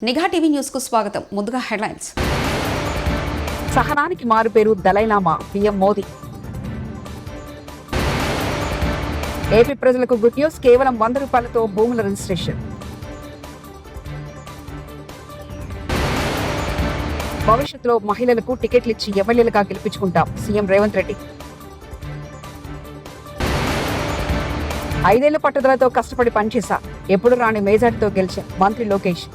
నిఘా TV news కు స్వాగతం. ముందుగా హెడ్లైన్స్. సహనానికి మారుపేరు దలైలామా పీఎం మోదీ. ఏపీ ప్రజలకు గుడ్ న్యూస్, కేవలం 100 రూపాయలతో భూముల రిజిస్ట్రేషన్. భవిష్యత్తులో మహిళలకు టికెట్లు ఇచ్చి ఎమ్మెల్యేలుగా గెలిపించుకుంటాం సీఎం రేవంత్ రెడ్డి. 5 ఏళ్ల పట్టుదలతో కష్టపడి పనిచేశా, ఎప్పుడు రాని మేజార్టీతో గెలిచా మంత్రి లోకేష్.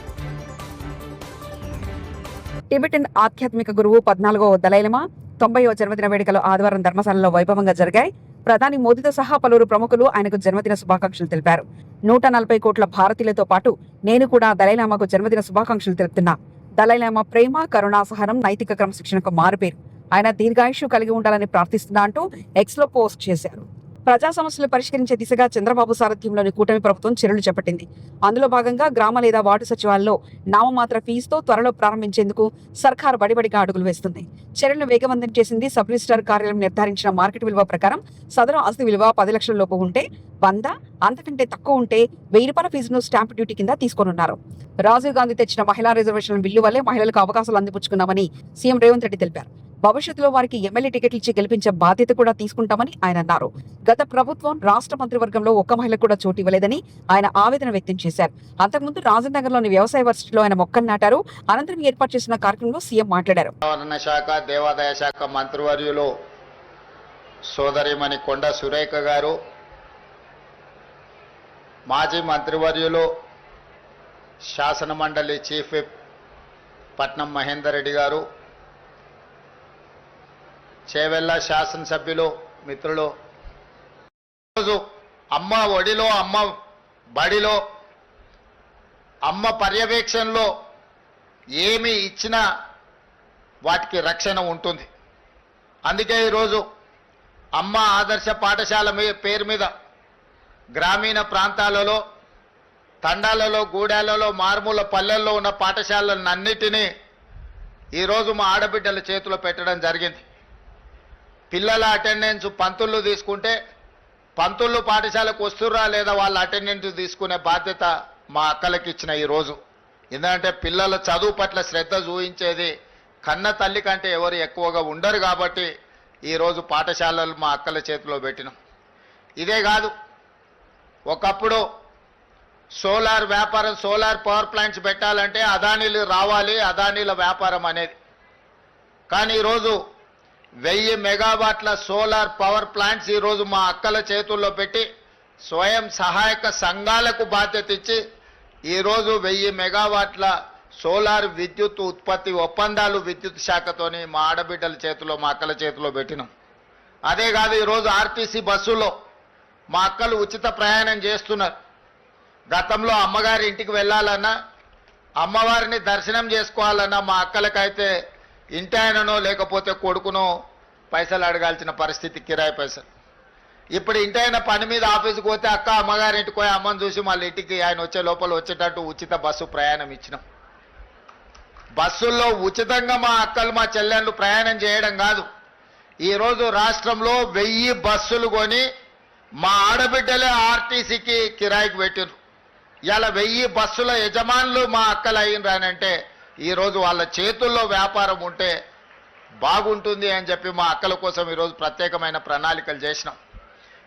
టిబెటన్ ఆధ్యాత్మిక గురువు 14వ దలైలామా 90వ జన్మదిన వేడుకలు ఆదివారం ధర్మశాలలో వైభవంగా జరిగాయి. ప్రధాని మోదీతో సహా పలువురు ప్రముఖులు ఆయనకు జన్మదిన శుభాకాంక్షలు తెలిపారు. 140 కోట్ల భారతీయులతో పాటు నేను కూడా దలైలామాకు జన్మదిన శుభాకాంక్షలు తెలుపుతున్నా. దలైలామా ప్రేమ, కరుణ, సహనం, నైతిక క్రమశిక్షణకు మారుపేరు. ఆయన దీర్ఘాయుషు కలిగి ఉండాలని ప్రార్థిస్తున్నా అంటూ ఎక్స్ లో పోస్ట్ చేశారు. ప్రజా సమస్యలు పరిష్కరించే దిశగా చంద్రబాబు సారథ్యంలోని కూటమి ప్రభుత్వం చర్యలు చేపట్టింది. అందులో భాగంగా గ్రామ లేదా వార్డు సచివాలయంలో నామమాత్ర ఫీజుతో త్వరలో ప్రారంభించేందుకు సర్కారు బడిబడిగా అడుగులు వేస్తుంది. చర్యలను వేగవంతం చేసింది. సబ్ రిజిస్ట్రార్ కార్యాలయం నిర్ధారించిన మార్కెట్ విలువ ప్రకారం సదరు ఆస్తి విలువ 10 లక్షల లోపు ఉంటే 100, అంతకంటే తక్కువ ఉంటే 1000 రూపాయల ఫీజును స్టాంప్ డ్యూటీ కింద తీసుకోనున్నారు. రాజీవ్ గాంధీ తెచ్చిన మహిళా రిజర్వేషన్ బిల్లు వల్లే మహిళలకు అవకాశాలు అందిపుచ్చుకున్నామని సీఎం రేవంత్ రెడ్డి తెలిపారు. భవిష్యత్తులో వారికి ఎమ్మెల్యే టికెట్లు ఇచ్చి గెలిపించే బాధ్యత కూడా తీసుకుంటామని ఆయన అన్నారు. గత ప్రభుత్వం రాష్ట్ర మంత్రివర్గంలో ఒక్క మహిళ కూడా చోటు ఇవ్వలేదని ఆయన ఆవేదన వ్యక్తం చేశారు. అంతకుముందు రాజనగర్లోని వ్యవసాయ వర్సిటీలో ఆయన మొక్కలు నాటారు. అనంతరం ఏర్పాటు చేసిన కార్యక్రమంలో సీఎం మాట్లాడారు. శాఖ, దేవాదాయ శాఖ మంత్రివర్యులు సోదరిమణి కొండ సురేఖ గారు, మాజీ మంత్రివర్యులు శాసన మండలి చీఫ్ విప్ పట్నం మహేందర్ రెడ్డి గారు, చేవెళ్ళ శాసనసభ్యులు మిత్రులు, ఈరోజు అమ్మ ఒడిలో, అమ్మ బడిలో, అమ్మ పర్యవేక్షణలో ఏమి ఇచ్చినా వాటికి రక్షణ ఉంటుంది. అందుకే ఈరోజు అమ్మ ఆదర్శ పాఠశాల పేరు మీద గ్రామీణ ప్రాంతాలలో, తండాలలో, గూడాలలో, మారుమూల పల్లెల్లో ఉన్న పాఠశాలలన్నిటినీ ఈరోజు మా ఆడబిడ్డల చేతిలో పెట్టడం జరిగింది. పిల్లల అటెండెన్స్ పంతులు తీసుకుంటే పంతులు పాఠశాలకు వస్తుర్రా లేదా వాళ్ళ అటెండెన్స్ తీసుకునే బాధ్యత మా అక్కలకి ఇచ్చిన ఈరోజు. ఎందుకంటే పిల్లల చదువు పట్ల శ్రద్ధ చూపించేది కన్న తల్లి కంటే ఎవరు ఎక్కువగా ఉండరు కాబట్టి ఈరోజు పాఠశాలలు మా అక్కల చేతిలో పెట్టినాం. ఇదే కాదు, ఒకప్పుడు సోలార్ వ్యాపారం, సోలార్ పవర్ ప్లాంట్స్ పెట్టాలంటే అదానీలు రావాలి, అదానీల వ్యాపారం అనేది. కానీ ఈరోజు 1000 మెగావాట్ల సోలార్ పవర్ ప్లాంట్స్ ఈరోజు మా అక్కల చేతుల్లో పెట్టి స్వయం సహాయక సంఘాలకు బాధ్యత ఇచ్చి ఈరోజు 1000 మెగావాట్ల సోలార్ విద్యుత్ ఉత్పత్తి ఒప్పందాలు విద్యుత్ శాఖతోని మా ఆడబిడ్డల చేతిలో, మా అక్కల చేతిలో పెట్టినాం. అదే కాదు, ఈరోజు ఆర్టీసీ బస్సులో మా అక్కలు ఉచిత ప్రయాణం చేస్తున్నారు. గతంలో అమ్మగారి ఇంటికి వెళ్ళాలన్నా, అమ్మవారిని దర్శనం చేసుకోవాలన్నా మా అక్కలకైతే ఇంటి ఆయననో లేకపోతే కొడుకునో పైసలు అడగాల్సిన పరిస్థితి, కిరాయి పైసలు. ఇప్పుడు ఇంటి ఆయన పని మీద ఆఫీస్కి పోతే అక్క అమ్మగారి ఇంటికి పోయి అమ్మని చూసి మళ్ళీ ఇంటికి ఆయన వచ్చే లోపల వచ్చేటట్టు ఉచిత బస్సు ప్రయాణం ఇచ్చినాం. బస్సుల్లో ఉచితంగా మా అక్కలు, మా చెల్లెళ్ళు ప్రయాణం చేయడం కాదు, ఈరోజు రాష్ట్రంలో 1000 బస్సులు కొని మా ఆడబిడ్డలే ఆర్టీసీకి కిరాయికి పెట్టిరు. ఇలా 1000 బస్సుల యజమానులు మా అక్కలు అయినరానంటే ఈరోజు వాళ్ళ చేతుల్లో వ్యాపారం ఉంటే బాగుంటుంది అని చెప్పి మా అక్కల కోసం ఈరోజు ప్రత్యేకమైన ప్రణాళికలు చేసినాం.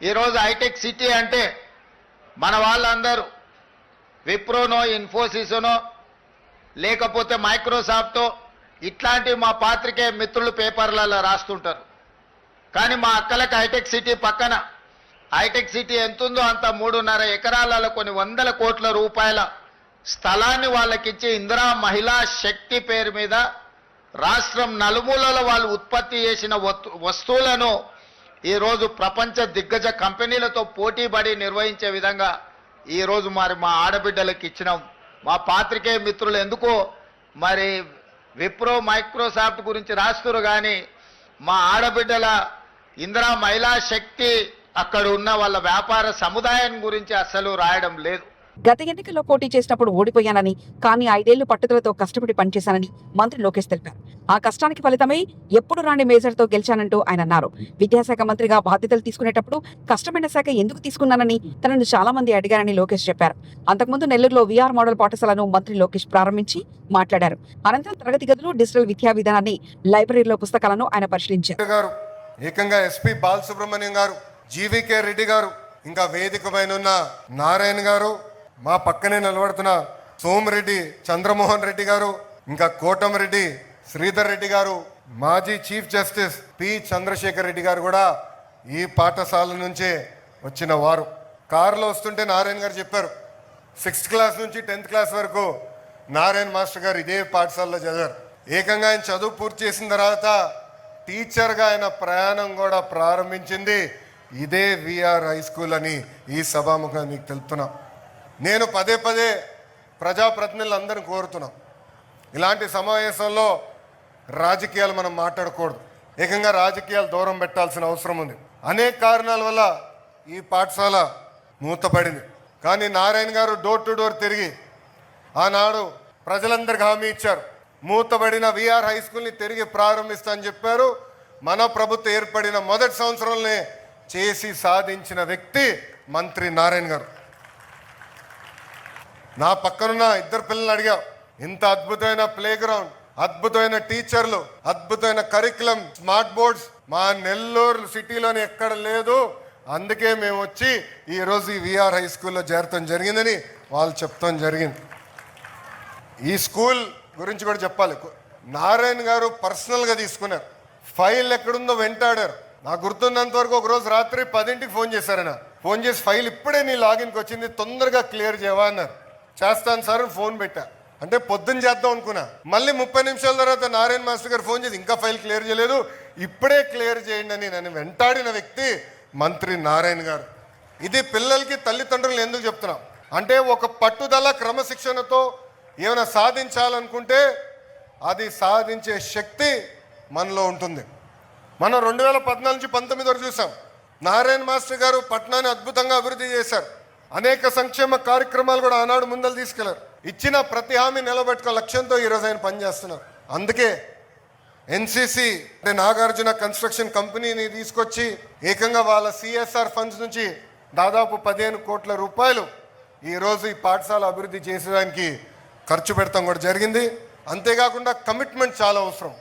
ఈరోజు హైటెక్ సిటీ అంటే మన వాళ్ళందరూ విప్రోనో, ఇన్ఫోసిస్నో లేకపోతే మైక్రోసాఫ్టో ఇట్లాంటి మా పాత్రికేయ మిత్రులు పేపర్లలో రాస్తుంటారు. కానీ మా అక్కలకు హైటెక్ సిటీ పక్కన, హైటెక్ సిటీ ఎంతుందో అంత 3.5 ఎకరాలలో కొన్ని 100 కోట్ల రూపాయల స్థలాన్ని వాళ్ళకిచ్చి ఇందిరా మహిళా శక్తి పేరు మీద రాష్ట్రం నలుమూలలో వాళ్ళు ఉత్పత్తి చేసిన వస్తువులను ఈరోజు ప్రపంచ దిగ్గజ కంపెనీలతో పోటీపడి నిర్వహించే విధంగా ఈరోజు మరి మా ఆడబిడ్డలకు ఇచ్చినాం. మా పాత్రికేయ మిత్రులు ఎందుకో మరి విప్రో, మైక్రోసాఫ్ట్ గురించి రాస్తున్నారు, కానీ మా ఆడబిడ్డల ఇందిరా మహిళా శక్తి అక్కడ ఉన్న వాళ్ళ వ్యాపార సముదాయం గురించి అస్సలు రాయడం లేదు. గత ఎన్నికల్లో పోటీ చేసినప్పుడు ఓడిపోయానని, కానీ 5 ఏళ్లు పట్టుదలతో కష్టపడి పనిచేశానని మంత్రి లోకేష్ తెలిపారు. ఆ కష్టానికి ఫలితమై ఎప్పుడు రాని మేజర్తో గెలిచానంటూ ఆయన అన్నారు. విద్యాశాఖ మంత్రిగా బాధ్యతలు తీసుకునేటప్పుడు కష్టమైన శాఖ ఎందుకు తీసుకున్నానని తనను చాలా మంది అడిగారని లోకేష్ చెప్పారు. అంతకుముందు నెల్లూరులో VR మోడల్ పాఠశాలను మంత్రి లోకేష్ ప్రారంభించి మాట్లాడారు. అనంతరం తరగతి గదులు, డిజిటల్ విద్యా విధానాన్ని, లైబ్రరీలో పుస్తకాలను ఆయన పరిశీలించారు. ఏకంగా ఎస్పీ బాలసుబ్రహ్మణ్యం గారు, జీవీకే రెడ్డి గారు, ఇంకా వేదిక పైన ఉన్న నారాయణ గారు, మా పక్కనే నిలబడుతున్న సోమిరెడ్డి చంద్రమోహన్ రెడ్డి గారు, ఇంకా కోటమిరెడ్డి శ్రీధర్ రెడ్డి గారు, మాజీ chief justice P Chandrasekhar Reddy garu కూడా ఈ పాఠశాల నుంచే వచ్చిన వారు. కారులో వస్తుంటే నారాయణ గారు చెప్పారు, 6th క్లాస్ నుంచి 10th క్లాస్ వరకు నారాయణ మాస్టర్ గారు ఇదే పాఠశాలలో చదివారు. ఏకంగా ఆయన చదువు పూర్తి చేసిన తర్వాత టీచర్గా ఆయన ప్రయాణం కూడా ప్రారంభించింది ఇదే VR హై స్కూల్ అని ఈ సభాముఖంగా మీకు తెలుపుతున్నాం. నేను పదే పదే ప్రజాప్రతినిధులందరినీ కోరుతున్నాం, ఇలాంటి సమావేశంలో రాజకీయాలు మనం మాట్లాడకూడదు. ఏకంగా రాజకీయాలు దూరం పెట్టాల్సిన అవసరం ఉంది. అనేక కారణాల వల్ల ఈ పాఠశాల మూతపడింది. కానీ నారాయణ గారు డోర్ టు డోర్ తిరిగి ఆనాడు ప్రజలందరికీ హామీ ఇచ్చారు, మూతబడిన VR హై స్కూల్ని తిరిగి ప్రారంభిస్తా అని చెప్పారు. మన ప్రభుత్వం ఏర్పడిన మొదటి సంవత్సరంలోనే చేసి సాధించిన వ్యక్తి మంత్రి నారాయణ గారు. నా పక్కనున్న 2 పిల్లల్ని అడిగా, ఇంత అద్భుతమైన ప్లే గ్రౌండ్, అద్భుతమైన టీచర్లు, అద్భుతమైన కరికులం, స్మార్ట్ బోర్డ్స్ మా నెల్లూరు సిటీలోని ఎక్కడ లేదు, అందుకే మేము వచ్చి ఈరోజు ఈ VR హై స్కూల్లో చేరటం జరిగిందని వాళ్ళు చెప్తాం జరిగింది. ఈ స్కూల్ గురించి కూడా చెప్పాలి. నారాయణ గారు పర్సనల్గా తీసుకున్నారు. ఫైల్ ఎక్కడుందో వెంటాడారు. నాకు గుర్తున్నంత వరకు ఒక రోజు రాత్రి 10ంటికి ఫోన్ చేశారన్న. ఫోన్ చేసి ఫైల్ ఇప్పుడే నీ లాగిన్కి వచ్చింది, తొందరగా క్లియర్ చేయవా అన్నారు. చేస్తాను సార్ అని ఫోన్ పెట్టా. అంటే పొద్దున్న చేద్దాం అనుకున్నా. మళ్ళీ 30 నిమిషాల తర్వాత నారాయణ మాస్టర్ గారు ఫోన్ చేసి ఇంకా ఫైల్ క్లియర్ చేయలేదు, ఇప్పుడే క్లియర్ చేయండి అని నన్ను వెంటాడిన వ్యక్తి మంత్రి నారాయణ గారు. ఇది పిల్లలకి తల్లిదండ్రులు ఎందుకు చెప్తున్నాం అంటే, ఒక పట్టుదల క్రమశిక్షణతో ఏమైనా సాధించాలనుకుంటే అది సాధించే శక్తి మనలో ఉంటుంది. మనం 2014 నుంచి 19 వరకు చూసాం. నారాయణ మాస్టర్ గారు పట్టణాన్ని అద్భుతంగా అభివృద్ధి చేశారు. అనేక సంక్షేమ కార్యక్రమాలు కూడా ఆనాడు ముందలు తీసుకెళ్లారు. ఇచ్చిన ప్రతి హామీ నిలబెట్టుకో లక్ష్యంతో ఈరోజు ఆయన పనిచేస్తున్నారు. అందుకే NCC అంటే నాగార్జున కన్స్ట్రక్షన్ కంపెనీని తీసుకొచ్చి ఏకంగా వాళ్ళ CSR ఫండ్స్ నుంచి దాదాపు 15 కోట్ల రూపాయలు ఈరోజు ఈ పాఠశాల అభివృద్ధి చేసేదానికి ఖర్చు పెడతాం కూడా జరిగింది. అంతేకాకుండా కమిట్మెంట్ చాలా అవసరం.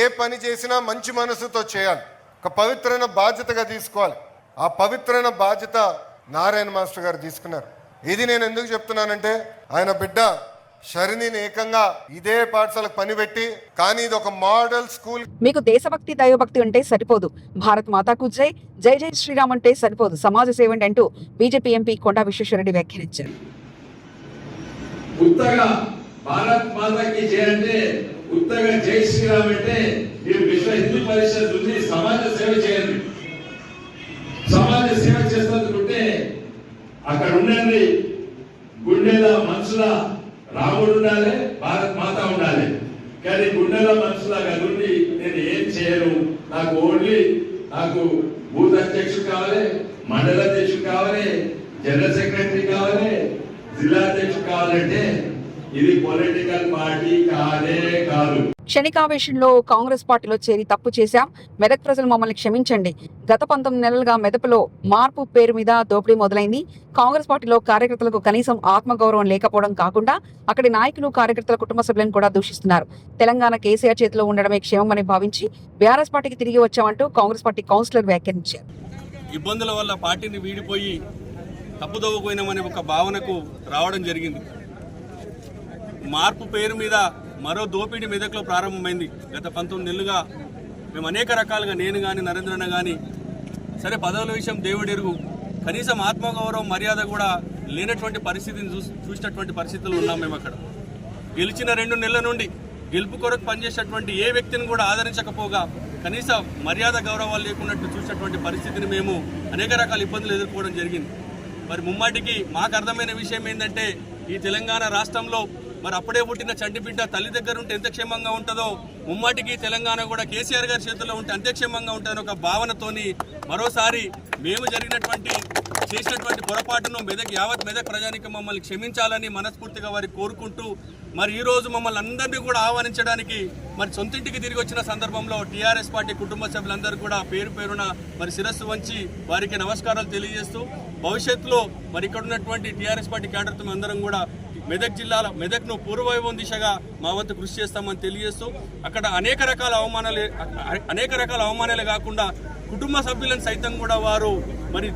ఏ పని చేసినా మంచి మనసుతో చేయాలి, ఒక పవిత్రమైన బాధ్యతగా తీసుకోవాలి. ఆ పవిత్రమైన బాధ్యత నారాయణ మాస్టర్ గారు తీసుకున్నారు. ఇది నేను ఎందుకు చెప్తున్నానంటే, ఆయన బిడ్డ శరణిని ఏకంగా ఇదే పాఠశాలకు పనిపెట్టి, కానీ ఇది ఒక మోడల్ స్కూల్. మీకు దేశభక్తి, దైవభక్తి ఉంటే సరిపోదు, భారత్ మాతాకు జై, జై జై శ్రీరామ్ అంటే సరిపోదు, సమాజ సేవండి అంటూ బీజేపీ ఎంపీ కొండా విశ్వేశ్వరరెడ్డి వ్యాఖ్యానించారు. ఉత్తగా భారత్ మాతాకి జై అంటే, ఉత్తగా జై శ్రీరామ్ అంటే మీరు విశ్వ హిందూ పరిషత్ ఉంది, సమాజ సేవ చేయండి. సమాజ సేవ చేస్తున్నట్టుంటే అక్కడ ఉండండి, గుండెల మనసుల రాముడు ఉండాలి, భారత్ మాత ఉండాలి. కానీ గుండెల మనసులాగా నుండి నేను ఏం చేయను, నాకు ఓన్లీ నాకు బూత్ అధ్యక్షుడు కావాలి, మండల అధ్యక్షుడు కావాలి, జనరల్ సెక్రటరీ కావాలి, జిల్లా అధ్యక్షుడు కావాలంటే ఇది పొలిటికల్ పార్టీ కాదే కాదు. క్షణికావేశంలో కాంగ్రెస్ పార్టీలో చేరి తప్పు చేశాం, మెదక్ ప్రజలు మమ్మల్ని క్షమించండి. గత 19 నెలలుగా మెదపులో మార్పు పేరు మీద దోపిడీ మొదలైంది. కాంగ్రెస్ పార్టీలో కార్యకర్తలకు కనీసం ఆత్మగౌరవం లేకపోవడం కాకుండా అక్కడి నాయకులు, కార్యకర్తల కుటుంబ సభ్యులను కూడా దూషిస్తున్నారు. తెలంగాణ కేసీఆర్ చేతిలో ఉండడమే క్షేమమని భావించి బీఆర్ఎస్ పార్టీకి తిరిగి వచ్చామంటూ కాంగ్రెస్ పార్టీ కౌన్సిలర్ వ్యాఖ్యానించారు. ఇబ్బందుల వల్ల పార్టీని వీడిపోయి తప్పుదోవపోయినామనే ఒక భావనకు రావడం జరిగింది. మార్పు పేరు మీద మరో దోపిడీ మెదక్లో ప్రారంభమైంది. గత 19 నెలలుగా మేము అనేక రకాలుగా, నేను కానీ నరేంద్రన్న కానీ, సరే పదవుల విషయం దేవుడు ఎరుగు, కనీసం ఆత్మగౌరవం మర్యాద కూడా లేనటువంటి పరిస్థితిని చూసినటువంటి పరిస్థితులు ఉన్నాం. మేము అక్కడ గెలిచిన 2 నెలల నుండి గెలుపు కొరకు పనిచేసేటువంటి ఏ వ్యక్తిని కూడా ఆదరించకపోగా కనీస మర్యాద గౌరవాలు లేకున్నట్టు చూసినటువంటి పరిస్థితిని మేము అనేక రకాల ఇబ్బందులు ఎదుర్కోవడం జరిగింది. మరి ముమ్మాటికి మాకు అర్థమైన విషయం ఏంటంటే, ఈ తెలంగాణ రాష్ట్రంలో మరి అప్పుడే పుట్టిన చంటిబిడ్డ తల్లి దగ్గర ఉంటే ఎంత క్షేమంగా ఉంటుందో, ముమ్మాటికి తెలంగాణ కూడా కేసీఆర్ గారి చేతుల్లో ఉంటే అంతే క్షేమంగా ఉంటుందని ఒక భావనతోని మరోసారి మేము జరిగినటువంటి చేసినటువంటి పొరపాటును యావత్ మెదక్ ప్రజానికి మమ్మల్ని క్షమించాలని మనస్ఫూర్తిగా వారికి కోరుకుంటూ మరి ఈ రోజు మమ్మల్ని అందరినీ కూడా ఆహ్వానించడానికి మరి సొంతింటికి తిరిగి వచ్చిన సందర్భంలో టీఆర్ఎస్ పార్టీ కుటుంబ సభ్యులందరూ కూడా పేరు పేరున మరి శిరస్సు వంచి వారికి నమస్కారాలు తెలియజేస్తూ భవిష్యత్తులో మరి ఇక్కడ ఉన్నటువంటి టీఆర్ఎస్ పార్టీ క్యాడర్తో అందరం కూడా మెదక్ను పూర్వవైభవం దిశగా మా వంతు కృషి చేస్తామని తెలియజేస్తూ అక్కడ అనేక రకాల అవమానాలే కాకుండా కుటుంబ సభ్యులను సైతం కూడా వారు మరి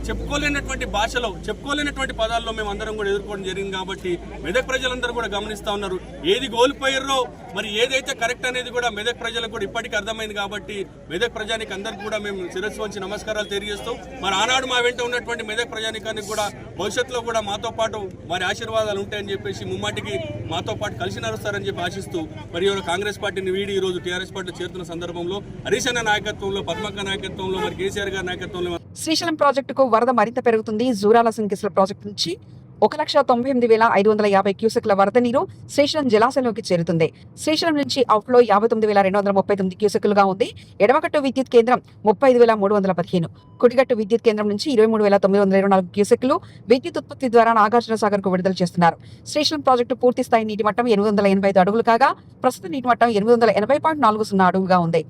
చెప్పుకోలేనటువంటి భాషలో చెప్పుకోలేనటువంటి పదాల్లో మేము అందరం కూడా ఎదుర్కోవడం జరిగింది. కాబట్టి మెదక్ ప్రజలందరూ కూడా గమనిస్తూ ఉన్నారు, ఏది కోల్పోయారో మరి ఏదైతే కరెక్ట్ అనేది కూడా మెదక్ ప్రజలకు కూడా ఇప్పటికీ అర్థమైంది. కాబట్టి మెదక్ ప్రజానికి అందరికీ కూడా మేము శిరస్సు వంచి నమస్కారాలు తెలియజేస్తూ మరి ఆనాడు మా వెంట ఉన్నటువంటి మెదక్ ప్రజానికానికి కూడా భవిష్యత్తులో కూడా మాతో పాటు వారి ఆశీర్వాదాలు ఉంటాయని చెప్పేసి ముమ్మాటికి మాతో పాటు కలిసి నడుస్తారని చెప్పి ఆశిస్తూ మరి కాంగ్రెస్ పార్టీని వీడి ఈ రోజు టీఆర్ఎస్ పార్టీ చేరుతున్న సందర్భంలో హరీష్ అన్న నాయకత్వంలో, పద్మక్క నాయకత్వంలో, మరి కేసీఆర్ గారి నాయకత్వంలో శ్రీశైలం ప్రాజెక్టుకు వరద మరింత పెరుగుతుంది. జూరాల సింకిస్ల ప్రాజెక్టు నుంచి 1,98,550 క్యూసెక్ల వరద నీరు శ్రీశైలం జలాశయంలోకి చేరుతుంది. శ్రీశైలం నుంచి అవుట్ఫ్లో 59,239 క్యూసెక్లుగా ఉంది. ఎడమగట్టు విద్యుత్ కేంద్రం 35,315, కుడిగట్టు విద్యుత్ కేంద్రం నుంచి 23,924 క్యూసెక్లు విద్యుత్ ఉత్పత్తి ద్వారా నాగార్జున సాగర్ కు విడుదల చేస్తున్నారు. శ్రీశైలం ప్రాజెక్టు పూర్తి స్థాయి నీటి మట్టం 885 అడుగులు కాగా ప్రస్తుత నీటి మట్టం 880.40 అడుగులుగా ఉంది.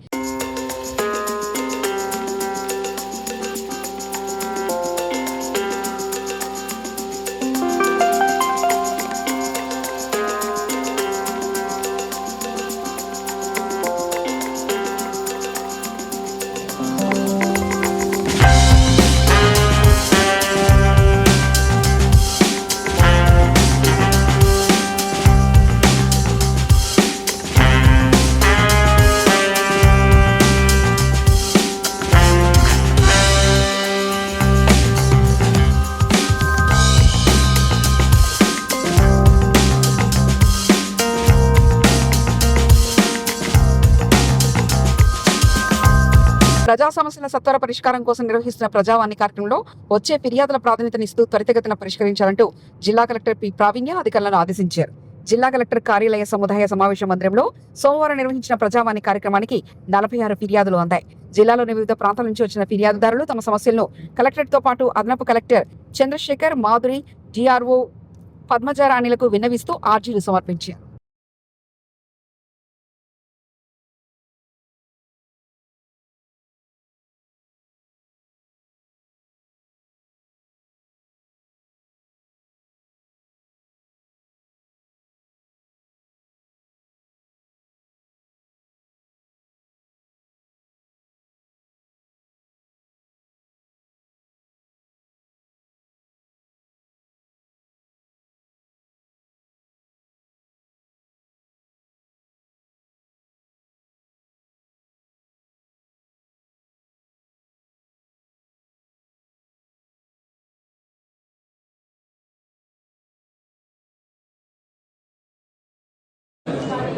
ప్రజా సమస్యల సత్వర పరిష్కారం కోసం నిర్వహిస్తున్న ప్రజావాణి కార్యక్రమంలో వచ్చే ఫిర్యాదుల ప్రాధాన్యతనిస్తూ త్వరితగతిన పరిష్కరించాలంటూ జిల్లా కలెక్టర్ పి ప్రావీణ్య అధికారులను ఆదేశించారు. జిల్లా కలెక్టర్ కార్యాలయ సముదాయ సమావేశ మందిరంలో సోమవారం నిర్వహించిన ప్రజావాణి కార్యక్రమానికి 46 ఫిర్యాదులు అందాయి. జిల్లాలోని వివిధ ప్రాంతాల నుంచి వచ్చిన ఫిర్యాదుదారులు తమ సమస్యలను కలెక్టరేట్ తో పాటు అదనపు కలెక్టర్ చంద్రశేఖర్, మాధురి, డిఆర్ఓ పద్మజారాణిలకు విన్నవిస్తూ ఆర్జీలు సమర్పించారు.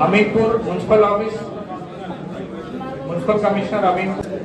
Ameenpur municipal office municipal commissioner Ameenpur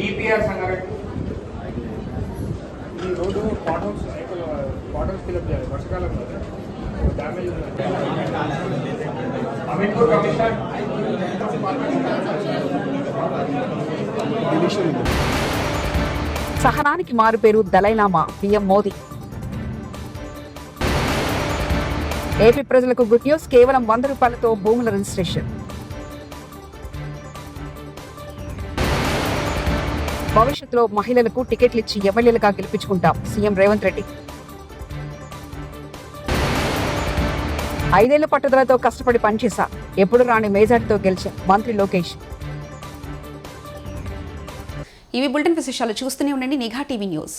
EPR Sangareddy ఈ రోడ్డు పాటోల్స్ ఫిల్అప్ చేయాలి వర్షకాలంలో డ్యామేజ్ ఉంది. అమీన్పూర్ కమిషనర్ సహనానికి మారు పేరు దలైలామా పీఎం మోదీ. ఏపీ ప్రజలకు గుడ్ న్యూస్, కేవలం 100 రూపాయలతో భూముల రిజిస్ట్రేషన్. భవిష్యత్తులో మహిళలకు టికెట్లు ఇచ్చి ఎమ్మెల్యేలుగా గెలిపించుకుంటాం సీఎం రేవంత్ రెడ్డి. 5 ఏళ్ల పట్టుదలతో కష్టపడి పనిచేశా, ఎప్పుడు రాని మెజార్టీతో గెలిచా మంత్రి లోకేష్. ఇవి బులెటిన్ విశేషాలు. చూస్తూనే ఉండండి నిఘా టీవీ న్యూస్.